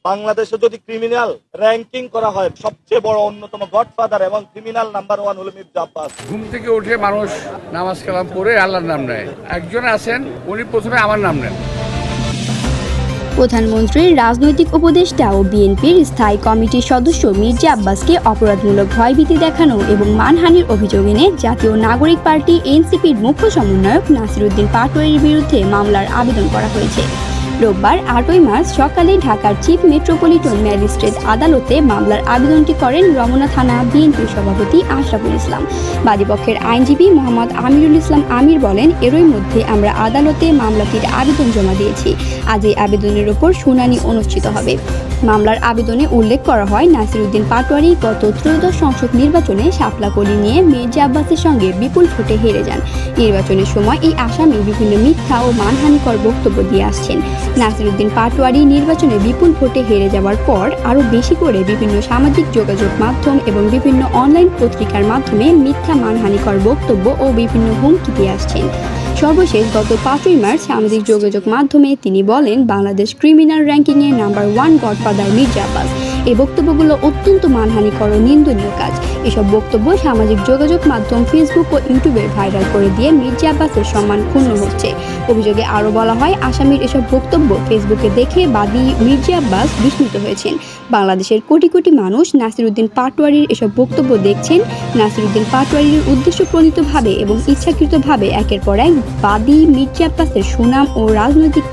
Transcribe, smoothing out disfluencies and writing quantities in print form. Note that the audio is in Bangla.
বাংলাদেশে যদি ক্রিমিনাল র্যাঙ্কিং করা হয়, সবচেয়ে বড় অন্যতম গডফাদার এবং ক্রিমিনাল নাম্বার 1 হলো মির্জা আব্বাস। ঘুম থেকে উঠে মানুষ নামাজ কালাম পড়ে আল্লাহর নাম নেয়। একজন আছেন, উনি প্রথমে আমার নাম নেন। প্রধানমন্ত্রীর রাজনৈতিক উপদেষ্টা ও বিএনপির স্থায়ী কমিটির সদস্য মির্জা আব্বাসকে অপরাধমূলক ভয়ভীতি দেখানো এবং মানহানির অভিযোগ এনে জাতীয় নাগরিক পার্টি এনসিপির মুখ্য সমন্বয়ক নাসির উদ্দিন পাটোয়ারির বিরুদ্ধে মামলার আবেদন করা হয়েছে। রোববার 8ই মার্চ সকালে ঢাকার চিফ মেট্রোপলিটন ম্যাজিস্ট্রেট আদালতে মামলার আবেদনটি করেন রমনা থানা বিএনপির সভাপতি আশরাফুল ইসলাম। বাদীপক্ষের আইনজীবী মোহাম্মদ আমিরুল ইসলাম আমির বলেন, এরই মধ্যে আমরা আদালতে মামলাটির আবেদন জমা দিয়েছি। আজ এই আবেদনের ওপর শুনানি অনুষ্ঠিত হবে। মামলার আবেদনে উল্লেখ করা হয়, নাসির উদ্দিন পাটোয়ারি গত ত্রয়োদশ সংসদ নির্বাচনে শাপলা কলি নিয়ে মির্জা আব্বাসের সঙ্গে বিপুল ভোটে হেরে যান। নির্বাচনের সময় এই আসামি বিভিন্ন মিথ্যা ও মানহানিকর বক্তব্য দিয়ে আসছেন। নাসির উদ্দিন পাটোয়ারি নির্বাচনে বিপুল ভোটে হেরে যাওয়ার পর আরও বেশি করে বিভিন্ন সামাজিক যোগাযোগ মাধ্যম এবং বিভিন্ন অনলাইন পত্রিকার মাধ্যমে মিথ্যা মানহানিকর বক্তব্য ও বিভিন্ন হুমকি দিয়ে আসছেন। সর্বশেষ গত 5ই মার্চ সামাজিক যোগাযোগ মাধ্যমে তিনি বলেন, বাংলাদেশ ক্রিমিনাল র্যাঙ্কিংয়ে নাম্বার 1 গডফাদার মির্জা আব্বাস। এই বক্তব্যগুলো অত্যন্ত মানহানিকর ও নিন্দনীয় কাজ। এসব বক্তব্য সামাজিক যোগাযোগ মাধ্যম ফেসবুক ও ইউটিউবে ভাইরাল করে দিয়ে মির্জা আব্বাসের সম্মান ক্ষুণ্ণ হচ্ছে। অভিযোগে আরও বলা হয়, আসামির এসব বক্তব্য ফেসবুকে দেখে বাদী মির্জা আব্বাস বিস্মিত হয়েছেন। বাংলাদেশের কোটি কোটি মানুষ নাসির উদ্দিন পাটোয়ারির এসব বক্তব্য দেখছেন। নাসির উদ্দিন পাটোয়ারির উদ্দেশ্যপ্রণীতভাবে এবং ইচ্ছাকৃতভাবে একের পর এক বাদী মির্জা আব্বাসের সুনাম ও রাজনৈতিক